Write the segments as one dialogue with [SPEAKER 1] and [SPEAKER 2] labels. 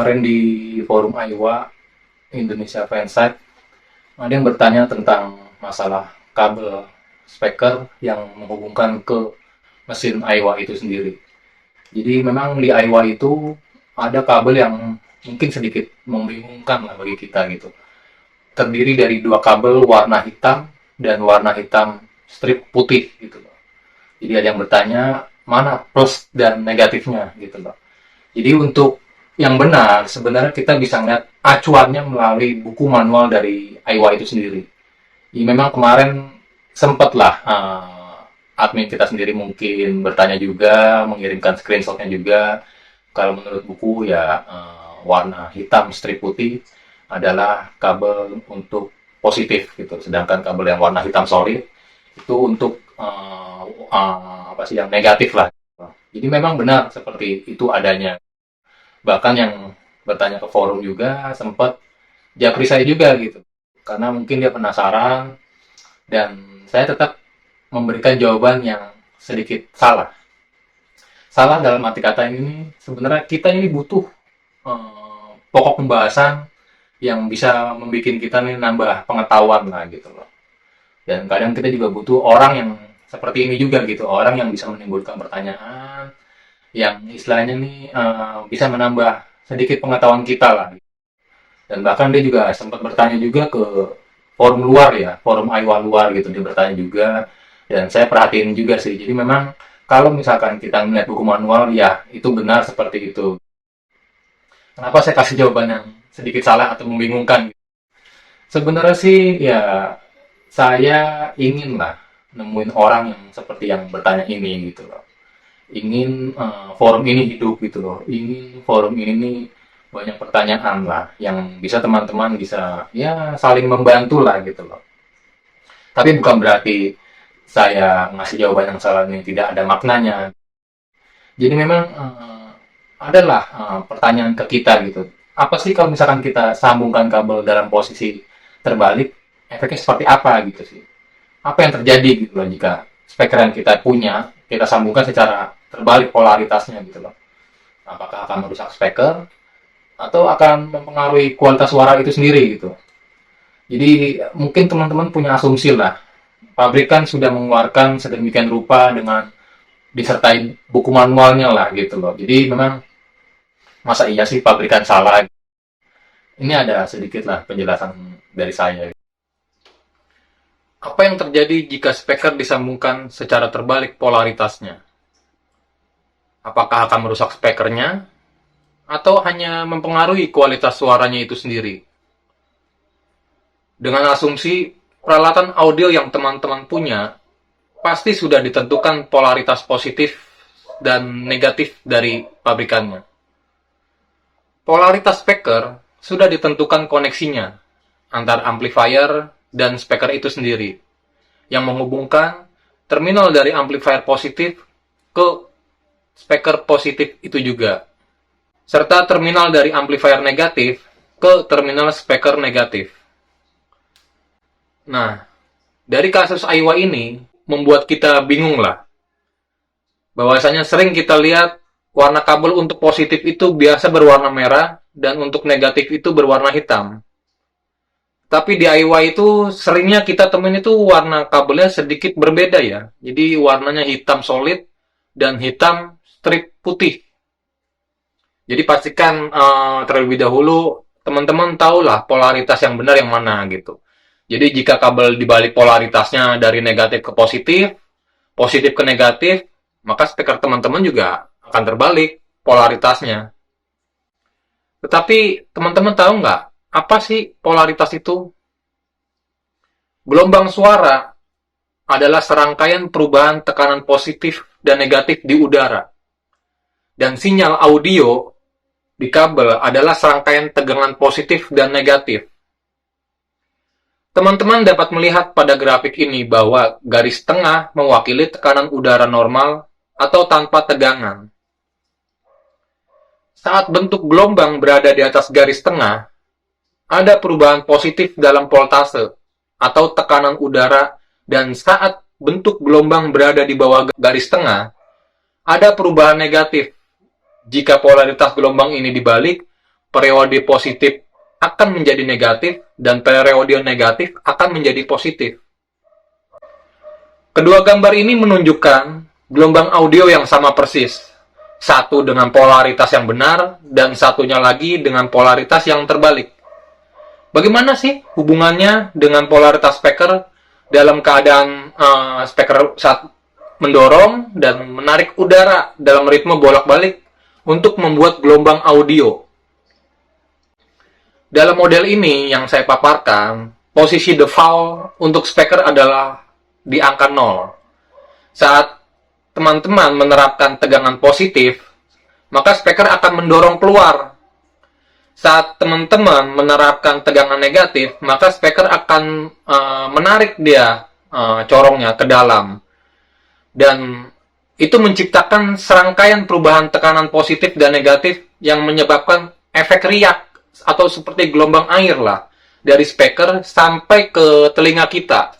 [SPEAKER 1] kemarin di forum AIWA Indonesia Fansite ada yang bertanya tentang masalah kabel speaker yang menghubungkan ke mesin AIWA itu sendiri. Jadi memang di AIWA itu ada kabel yang mungkin sedikit membingungkan lah bagi kita gitu. Terdiri dari dua kabel warna hitam dan warna hitam strip putih gitu loh. Jadi ada yang bertanya mana plus dan negatifnya gitu loh. Jadi untuk yang benar sebenarnya kita bisa lihat acuannya melalui buku manual dari AIWA itu sendiri. Jadi memang kemarin sempatlah admin kita sendiri mungkin bertanya juga, mengirimkan screenshotnya juga. Kalau menurut buku ya warna hitam strip putih adalah kabel untuk positif gitu, sedangkan kabel yang warna hitam solid itu untuk apa sih yang negatif lah. Jadi memang benar seperti itu adanya. Bahkan yang bertanya ke forum juga sempat japri saya juga gitu, karena mungkin dia penasaran dan saya tetap memberikan jawaban yang sedikit salah. Salah dalam arti kata ini sebenarnya kita ini butuh pokok pembahasan yang bisa membuat kita nih nambah pengetahuan lah gitu loh. Dan kadang kita juga butuh orang yang seperti ini juga gitu, orang yang bisa menimbulkan pertanyaan, yang istilahnya nih bisa menambah sedikit pengetahuan kita lah. Dan bahkan dia juga sempat bertanya juga ke forum luar ya, forum AIWA luar gitu, dia bertanya juga. Dan saya perhatiin juga sih, jadi memang kalau misalkan kita melihat buku manual, ya itu benar seperti itu. Kenapa saya kasih jawaban yang sedikit salah atau membingungkan? Sebenarnya sih ya saya ingin lah nemuin orang yang seperti yang bertanya ini gitu loh. Ingin forum ini hidup gitu loh. Ingin forum ini nih banyak pertanyaan lah yang bisa teman-teman bisa ya saling membantu lah gitu loh. Tapi bukan berarti saya ngasih jawaban yang salah ini tidak ada maknanya. Jadi memang adalah pertanyaan ke kita gitu. Apa sih kalau misalkan kita sambungkan kabel dalam posisi terbalik, efeknya seperti apa gitu sih? Apa yang terjadi gitu loh jika speaker yang kita punya, kita sambungkan secara terbalik polaritasnya gitu loh. Apakah akan merusak speaker atau akan mempengaruhi kualitas suara itu sendiri gitu. Jadi mungkin teman-teman punya asumsi lah. Pabrikan sudah mengeluarkan sedemikian rupa dengan disertai buku manualnya lah gitu loh. Jadi memang masa iya sih pabrikan salah? Ini ada sedikit lah penjelasan dari saya. Apa yang terjadi jika speaker disambungkan secara terbalik polaritasnya? Apakah akan merusak speakernya? Atau hanya mempengaruhi kualitas suaranya itu sendiri? Dengan asumsi peralatan audio yang teman-teman punya, pasti sudah ditentukan polaritas positif dan negatif dari pabrikannya. Polaritas speaker sudah ditentukan koneksinya antar amplifier dan speaker itu sendiri, yang menghubungkan terminal dari amplifier positif ke speaker positif itu juga, serta terminal dari amplifier negatif ke terminal speaker negatif. Nah, dari kasus AIWA ini membuat kita bingung lah. Bahwasanya sering kita lihat warna kabel untuk positif itu biasa berwarna merah dan untuk negatif itu berwarna hitam. Tapi di AIWA itu seringnya kita temuin itu warna kabelnya sedikit berbeda ya. Jadi warnanya hitam solid dan hitam strip putih. Jadi pastikan terlebih dahulu teman-teman tahulah polaritas yang benar yang mana gitu. Jadi jika kabel dibalik polaritasnya dari negatif ke positif, positif ke negatif, maka speaker teman-teman juga akan terbalik polaritasnya. Tetapi teman-teman tahu nggak, apa sih polaritas itu? Gelombang suara adalah serangkaian perubahan tekanan positif dan negatif di udara. Dan sinyal audio di kabel adalah serangkaian tegangan positif dan negatif. Teman-teman dapat melihat pada grafik ini bahwa garis tengah mewakili tekanan udara normal atau tanpa tegangan. Saat bentuk gelombang berada di atas garis tengah, ada perubahan positif dalam voltase atau tekanan udara, dan saat bentuk gelombang berada di bawah garis tengah, ada perubahan negatif. Jika polaritas gelombang ini dibalik, periode positif akan menjadi negatif dan periode negatif akan menjadi positif. Kedua gambar ini menunjukkan gelombang audio yang sama persis. Satu dengan polaritas yang benar dan satunya lagi dengan polaritas yang terbalik. Bagaimana sih hubungannya dengan polaritas speaker dalam keadaan speaker saat mendorong dan menarik udara dalam ritme bolak-balik untuk membuat gelombang audio? Dalam model ini yang saya paparkan, posisi default untuk speaker adalah di angka 0. Saat teman-teman menerapkan tegangan positif, maka speaker akan mendorong keluar. Saat teman-teman menerapkan tegangan negatif, maka speaker akan menarik dia corongnya ke dalam. Dan itu menciptakan serangkaian perubahan tekanan positif dan negatif yang menyebabkan efek riak atau seperti gelombang air lah dari speaker sampai ke telinga kita.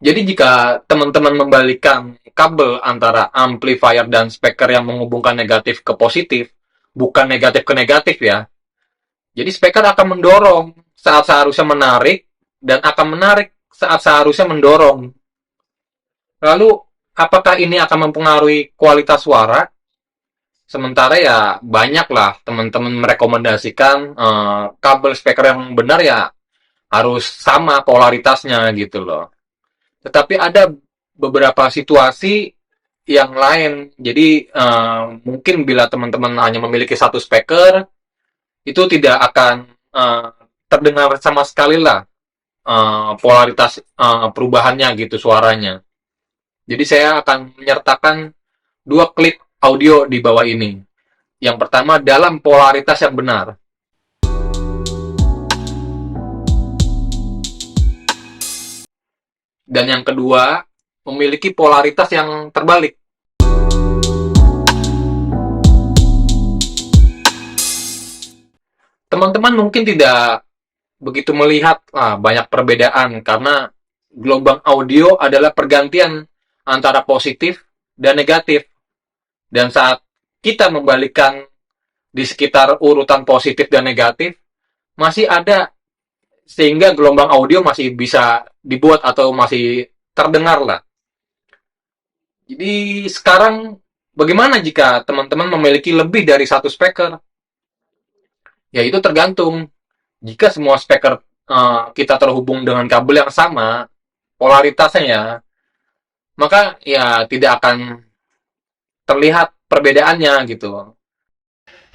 [SPEAKER 1] Jadi jika teman-teman membalikkan kabel antara amplifier dan speaker yang menghubungkan negatif ke positif, bukan negatif ke negatif ya. Jadi speaker akan mendorong saat seharusnya menarik dan akan menarik saat seharusnya mendorong. Lalu apakah ini akan mempengaruhi kualitas suara? Sementara ya banyaklah teman-teman merekomendasikan kabel speaker yang benar ya harus sama polaritasnya gitu loh. Tetapi ada beberapa situasi yang lain. Jadi mungkin bila teman-teman hanya memiliki satu speaker, itu tidak akan terdengar sama sekali lah polaritas perubahannya gitu suaranya. Jadi saya akan menyertakan 2 klip audio di bawah ini. Yang pertama dalam polaritas yang benar. Dan yang kedua, memiliki polaritas yang terbalik. Teman-teman mungkin tidak begitu melihat banyak perbedaan karena gelombang audio adalah pergantian antara positif dan negatif. Dan saat kita membalikkan di sekitar urutan positif dan negatif, masih ada sehingga gelombang audio masih bisa dibuat atau masih terdengar lah. Jadi sekarang bagaimana jika teman-teman memiliki lebih dari satu speaker? Ya itu tergantung. Jika semua speaker kita terhubung dengan kabel yang sama, polaritasnya ya, maka ya tidak akan terlihat perbedaannya gitu.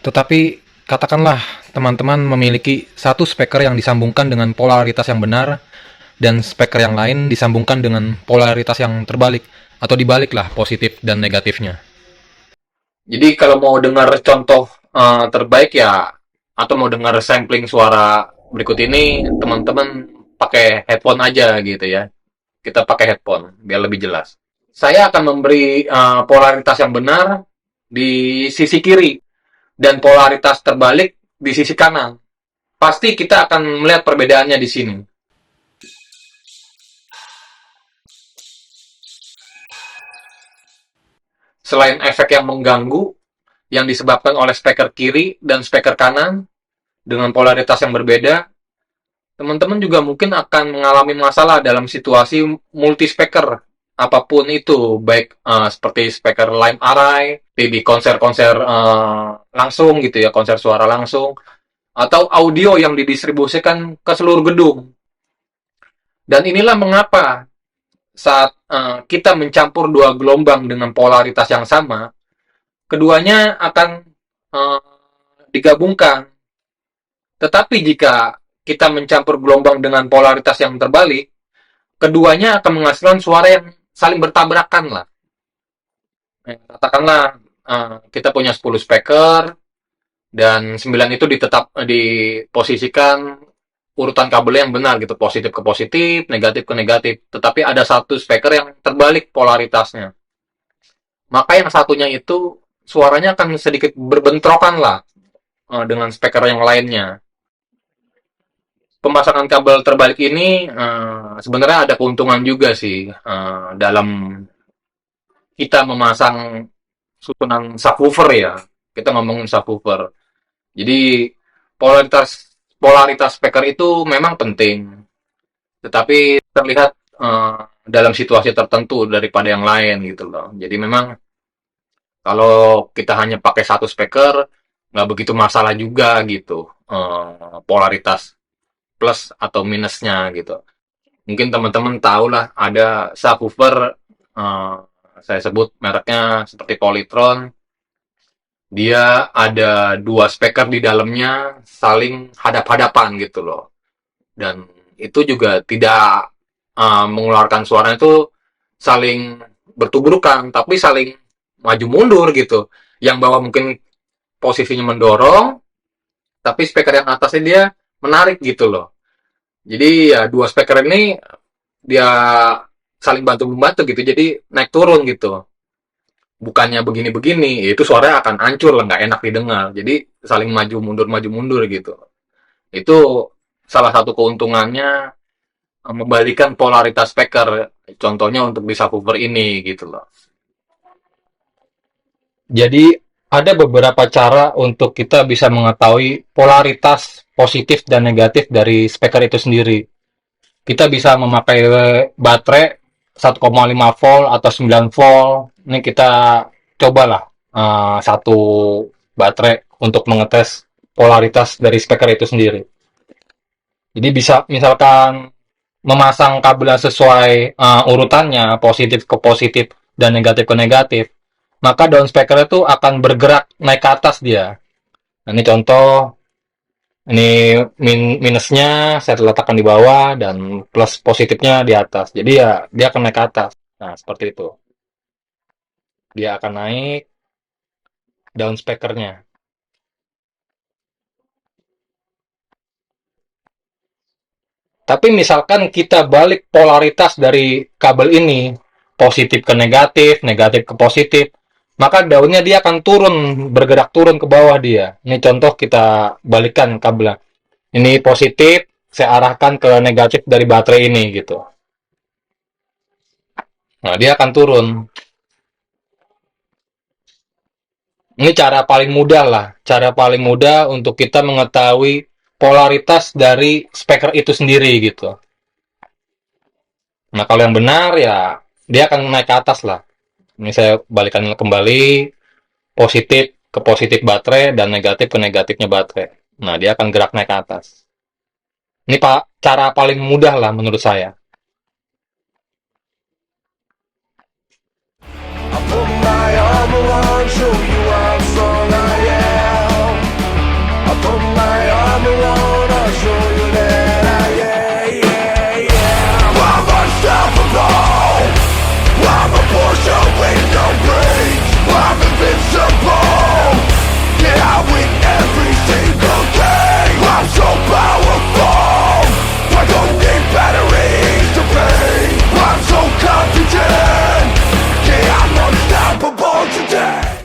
[SPEAKER 1] Tetapi katakanlah teman-teman memiliki satu speaker yang disambungkan dengan polaritas yang benar dan speaker yang lain disambungkan dengan polaritas yang terbalik atau dibalik lah positif dan negatifnya. Jadi kalau mau dengar contoh terbaik ya atau mau dengar sampling suara berikut ini, teman-teman pakai headphone aja gitu ya. Kita pakai headphone biar lebih jelas. Saya akan memberi polaritas yang benar di sisi kiri dan polaritas terbalik di sisi kanan. Pasti kita akan melihat perbedaannya di sini. Selain efek yang mengganggu yang disebabkan oleh speaker kiri dan speaker kanan dengan polaritas yang berbeda, teman-teman juga mungkin akan mengalami masalah dalam situasi multi speaker apapun itu, baik seperti speaker line array di konser-konser langsung gitu ya, konser suara langsung, atau audio yang didistribusikan ke seluruh gedung. Dan inilah mengapa saat kita mencampur dua gelombang dengan polaritas yang sama, keduanya akan digabungkan. Tetapi jika kita mencampur gelombang dengan polaritas yang terbalik, keduanya akan menghasilkan suara yang saling bertabrakan lah. Katakanlah kita punya 10 speaker dan 9 itu diposisikan urutan kabel yang benar gitu, positif ke positif, negatif ke negatif. Tetapi ada satu speaker yang terbalik polaritasnya. Maka yang satunya itu suaranya akan sedikit berbentrokan lah dengan speaker yang lainnya. Pemasangan kabel terbalik ini sebenarnya ada keuntungan juga sih dalam kita memasang susunan subwoofer ya. Kita ngomongin subwoofer. Jadi polaritas polaritas speaker itu memang penting, tetapi terlihat dalam situasi tertentu daripada yang lain gitu loh. Jadi memang kalau kita hanya pakai satu speaker nggak begitu masalah juga gitu, polaritas plus atau minusnya gitu. Mungkin teman-teman tahu lah ada subwoofer, eh, saya sebut mereknya seperti Polytron. Dia ada dua speaker di dalamnya saling hadap-hadapan gitu loh. Dan itu juga tidak mengeluarkan suara itu saling bertuburukan, tapi saling maju mundur gitu. Yang bawah mungkin posisinya mendorong, tapi speaker yang atasnya dia menarik gitu loh. Jadi ya dua speaker ini dia saling bantu membantu gitu, jadi naik turun gitu. Bukannya begini-begini, itu suaranya akan hancur lah, nggak enak didengar. Jadi saling maju mundur gitu. Itu salah satu keuntungannya, membalikan polaritas speaker. Contohnya untuk di subwoofer ini gitu loh. Jadi ada beberapa cara untuk kita bisa mengetahui polaritas positif dan negatif dari speaker itu sendiri. Kita bisa memakai baterai 1,5 volt atau 9 volt. Ini kita cobalah satu baterai untuk mengetes polaritas dari speaker itu sendiri. Jadi bisa misalkan memasang kabel yang sesuai urutannya, positif ke positif dan negatif ke negatif, maka daun speaker itu akan bergerak naik ke atas dia. Nah, ini contoh, ini minusnya saya letakkan di bawah dan plus positifnya di atas. Jadi ya dia akan naik ke atas. Nah, seperti itu. Dia akan naik daun speakernya. Tapi misalkan kita balik polaritas dari kabel ini, positif ke negatif, negatif ke positif, maka daunnya dia akan turun, bergerak turun ke bawah dia. Ini contoh kita balikkan kabelnya. Ini positif, saya arahkan ke negatif dari baterai ini gitu. Nah, dia akan turun. Ini cara paling mudah lah, cara paling mudah untuk kita mengetahui polaritas dari speaker itu sendiri gitu. Nah, kalau yang benar ya dia akan naik ke atas lah. Ini saya balikan kembali, positif ke positif baterai dan negatif ke negatifnya baterai. Nah, dia akan gerak naik ke atas. Ini Pak cara paling mudah lah menurut saya.
[SPEAKER 2] I put my arm around